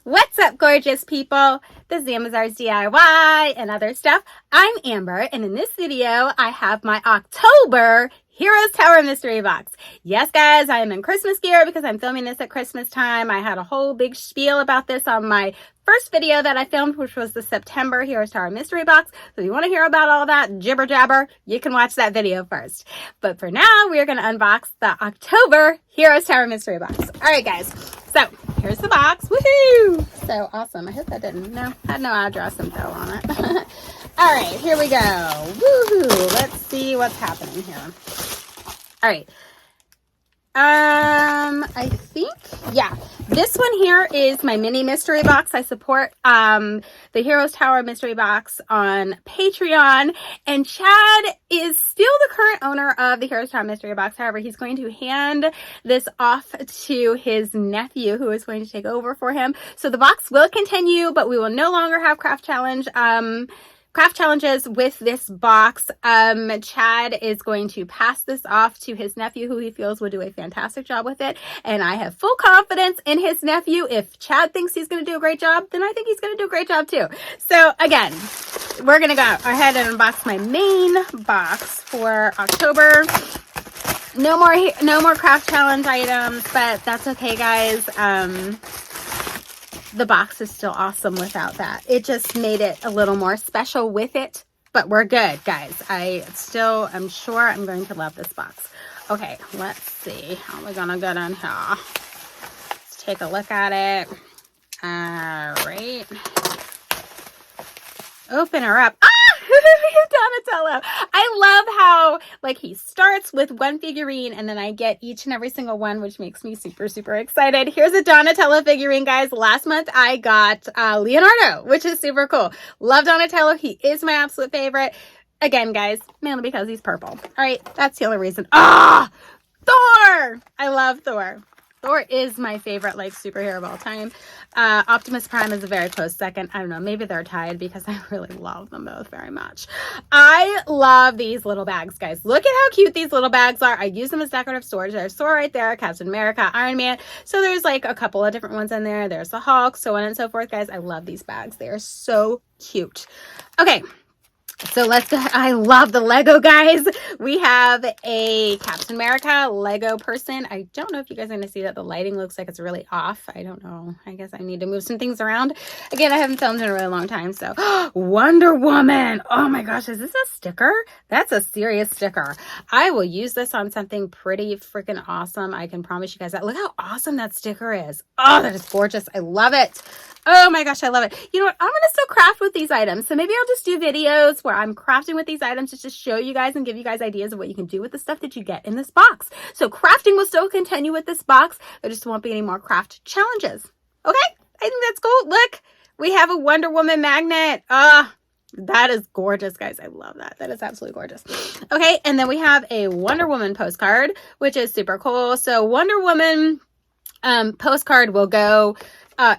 What's up, gorgeous people? This is Amazon's DIY and other stuff. I'm Amber, and in this video, I have my October Heroes Tower Mystery Box. Yes, guys, I am in Christmas gear because I'm filming this at Christmas time. I had a whole big spiel about this on my first video that I filmed, which was the September Heroes Tower Mystery Box. So if you want to hear about all that jibber jabber, you can watch that video first. But for now, we are going to unbox the October Heroes Tower Mystery Box. All right, guys. So here's the box. Woohoo! So awesome. I hope that had no address info on it. All right, here we go. Woohoo! Let's see what's happening here. All right. I think, yeah, this one here is my mini mystery box. I support the Heroes Tower mystery box on Patreon, and Chad is still the current owner of the Heroes Tower mystery box. However, he's going to hand this off to his nephew, who is going to take over for him. So the box will continue, but we will no longer have craft challenges with this box. Chad is going to pass this off to his nephew, who he feels will do a fantastic job with it. And I have full confidence in his nephew. If Chad thinks he's going to do a great job, then I think he's going to do a great job too. So again, we're going to go ahead and unbox my main box for October. No more craft challenge items, but that's okay, guys. The box is still awesome without that. It just made it a little more special with it, but we're good, guys. I'm sure I'm going to love this box. Okay, let's see how we're gonna get in here. Let's take a look at it. All right. Open her up. Ah! Donatello. I love how, like, he starts with one figurine and then I get each and every single one, which makes me super, super excited. Here's a Donatello figurine, guys. Last month I got Leonardo, which is super cool. Love Donatello. He is my absolute favorite. Again, guys, mainly because he's purple. All right, that's the only reason. Ah! Thor! I love Thor. Thor is my favorite, like, superhero of all time. Optimus Prime is a very close second. I don't know, maybe they're tied because I really love them both very much. I love these little bags, guys. Look at how cute these little bags are. I use them as decorative storage. There's Thor right there, Captain America, Iron Man. So there's like a couple of different ones in there. There's the Hulk, so on and so forth, guys. I love these bags. They are so cute. Okay. So let's go. I love the Lego, guys. We have a Captain America Lego person. I don't know if you guys are going to see that. The lighting looks like it's really off. I don't know. I guess I need to move some things around. Again, I haven't filmed in a really long time. So Wonder Woman. Oh my gosh. Is this a sticker? That's a serious sticker. I will use this on something pretty freaking awesome. I can promise you guys that. Look how awesome that sticker is. Oh, that is gorgeous. I love it. Oh my gosh, I love it. You know what? I'm going to still craft with these items. So maybe I'll just do videos where I'm crafting with these items just to show you guys and give you guys ideas of what you can do with the stuff that you get in this box. So crafting will still continue with this box. There just won't be any more craft challenges. Okay? I think that's cool. Look, we have a Wonder Woman magnet. That is gorgeous, guys. I love that. That is absolutely gorgeous. Okay, and then we have a Wonder Woman postcard, which is super cool. So Wonder Woman postcard will go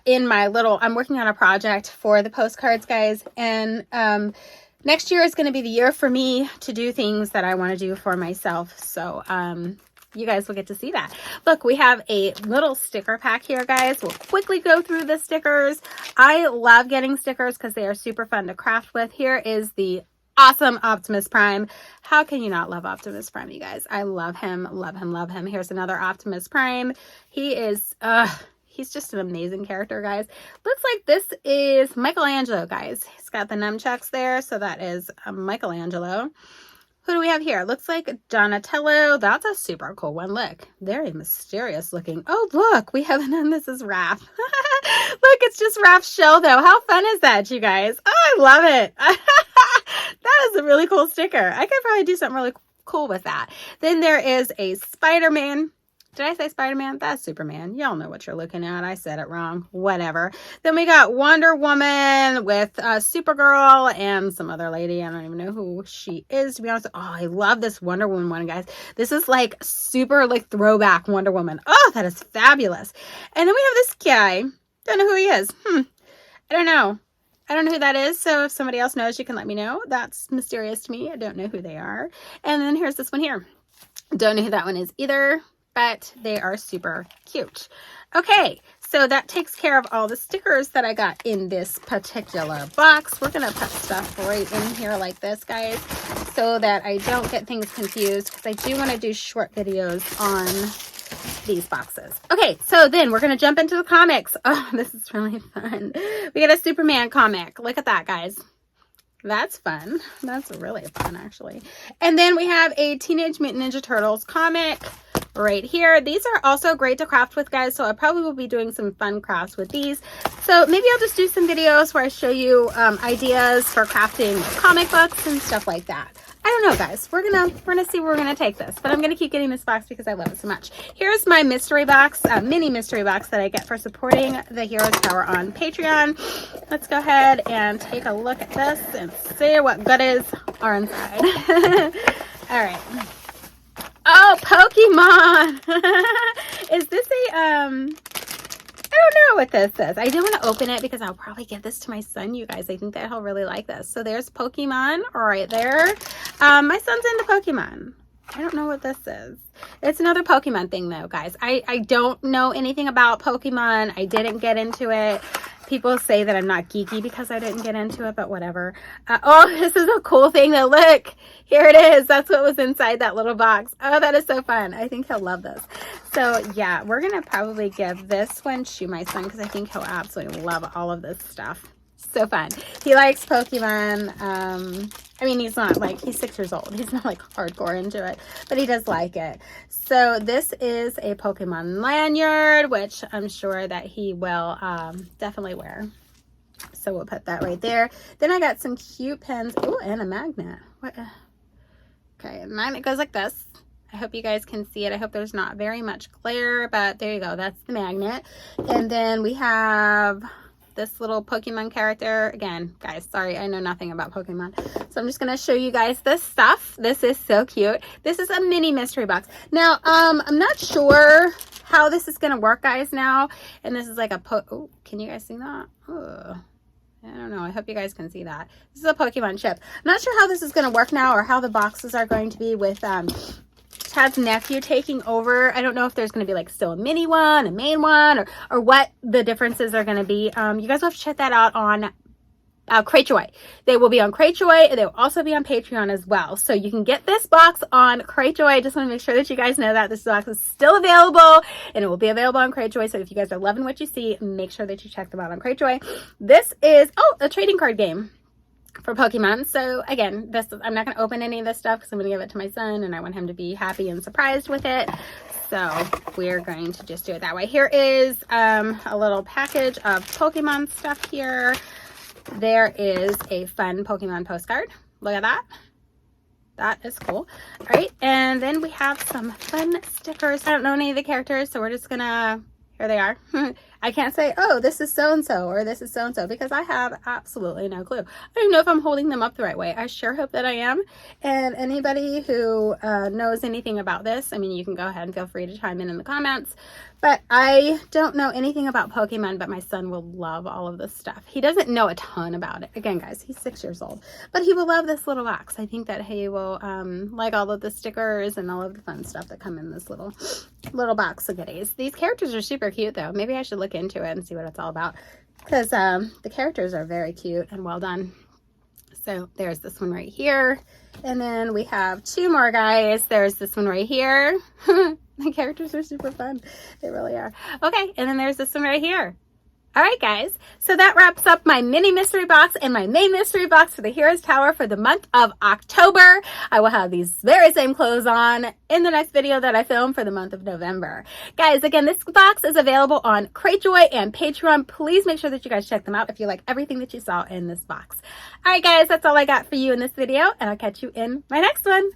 in my little, I'm working on a project for the postcards, guys, and next year is going to be the year for me to do things that I want to do for myself. So you guys will get to see that. Look, we have a little sticker pack here, guys. We'll quickly go through the stickers. I love getting stickers because they are super fun to craft with. Here is the awesome Optimus Prime. How can you not love Optimus Prime, you guys? I love him, love him, love him. Here's another Optimus Prime. He is, he's just an amazing character, guys. Looks like this is Michelangelo, guys. He's got the nunchucks there, so that is Michelangelo. Who do we have here? Looks like Donatello. That's a super cool one. Look, very mysterious looking. Oh, look, we have, and this is Raph. Look, it's just Raph's shell, though. How fun is that, you guys? Oh, I love it. That is a really cool sticker. I could probably do something really cool with that. Then there is a Spider-Man. Did I say Spider-Man? That's Superman. Y'all know what you're looking at. I said it wrong. Whatever. Then we got Wonder Woman with Supergirl and some other lady. I don't even know who she is, to be honest. Oh, I love this Wonder Woman one, guys. This is like super like throwback Wonder Woman. Oh, that is fabulous. And then we have this guy. Don't know who he is. I don't know. I don't know who that is. So if somebody else knows, you can let me know. That's mysterious to me. I don't know who they are. And then here's this one here. Don't know who that one is either, but they are super cute. Okay, So that takes care of all the stickers that I got in this particular box. We're going to put stuff right in here like this, guys, so that I don't get things confused, because I do want to do short videos on these boxes. Okay, so then we're going to jump into the comics. Oh, this is really fun. We got a Superman comic. Look at that, guys. That's fun. That's really fun, actually. And then we have a Teenage Mutant Ninja Turtles comic right here. These are also great to craft with, guys, so I probably will be doing some fun crafts with these. So maybe I'll just do some videos where I show you ideas for crafting comic books and stuff like that. I don't know, guys. We're gonna see where we're gonna take this, but I'm gonna keep getting this box because I love it so much. Here's my mystery box, mini mystery box that I get for supporting the Heroes Tower on Patreon. Let's go ahead and take a look at this and see what goodies are inside. All right. Oh, Pokemon! Is this a I don't know what this is. I do want to open it because I'll probably give this to my son, you guys. I think that he'll really like this. So there's Pokemon right there. My son's into Pokemon. I don't know what this is. It's another Pokemon thing, though, guys. I don't know anything about Pokemon. I didn't get into it. People say that I'm not geeky because I didn't get into it, but whatever. Oh, this is a cool thing, though. Look, here it is. That's what was inside that little box. Oh, that is so fun. I think he'll love this. So, yeah, we're going to probably give this one to my son because I think he'll absolutely love all of this stuff. So fun. He likes Pokemon. I mean, he's not like, he's 6 years old. He's not like hardcore into it, but he does like it. So this is a Pokemon lanyard, which I'm sure that he will definitely wear. So we'll put that right there. Then I got some cute pens. Oh, and a magnet. What? Okay, and magnet goes like this. I hope you guys can see it. I hope there's not very much glare, but there you go. That's the magnet. And then we have this little Pokemon character. Again, guys, sorry, I know nothing about Pokemon. So I'm just going to show you guys this stuff. This is so cute. This is a mini mystery box. Now, I'm not sure how this is going to work, guys, now. And this is like a oh, can you guys see that? Oh, I don't know. I hope you guys can see that. This is a Pokemon chip. I'm not sure how this is going to work now or how the boxes are going to be with Chad's nephew taking over. I don't know if there's going to be like still a mini one, a main one, or what the differences are going to be. You guys will have to check that out on Cratejoy. They will be on Cratejoy, and they will also be on Patreon as well. So you can get this box on Cratejoy. I just want to make sure that you guys know that this box is still available, and it will be available on Cratejoy. So if you guys are loving what you see, make sure that you check them out on Cratejoy. This is, a trading card game for Pokemon. So again, I'm not going to open any of this stuff because I'm going to give it to my son and I want him to be happy and surprised with it. So we're going to just do it that way. Here is a little package of Pokemon stuff here. There is a fun Pokemon postcard. Look at that. That is cool. All right. And then we have some fun stickers. I don't know any of the characters, so we're just going to, here they are. I can't say, oh, this is so-and-so or this is so-and-so because I have absolutely no clue. I don't even know if I'm holding them up the right way. I sure hope that I am. And anybody who knows anything about this, I mean, you can go ahead and feel free to chime in the comments. But I don't know anything about Pokemon, but my son will love all of this stuff. He doesn't know a ton about it. Again, guys, he's 6 years old. But he will love this little box. I think that he will like all of the stickers and all of the fun stuff that come in this little box of goodies. These characters are super cute, though. Maybe I should look into it and see what it's all about. Because the characters are very cute and well done. So there's this one right here. And then we have two more guys. There's this one right here. The characters are super fun. They really are. Okay, and then there's this one right here. All right, guys. So that wraps up my mini mystery box and my main mystery box for the Heroes Tower for the month of October. I will have these very same clothes on in the next video that I film for the month of November. Guys, again, this box is available on Cratejoy and Patreon. Please make sure that you guys check them out if you like everything that you saw in this box. All right, guys, that's all I got for you in this video, and I'll catch you in my next one.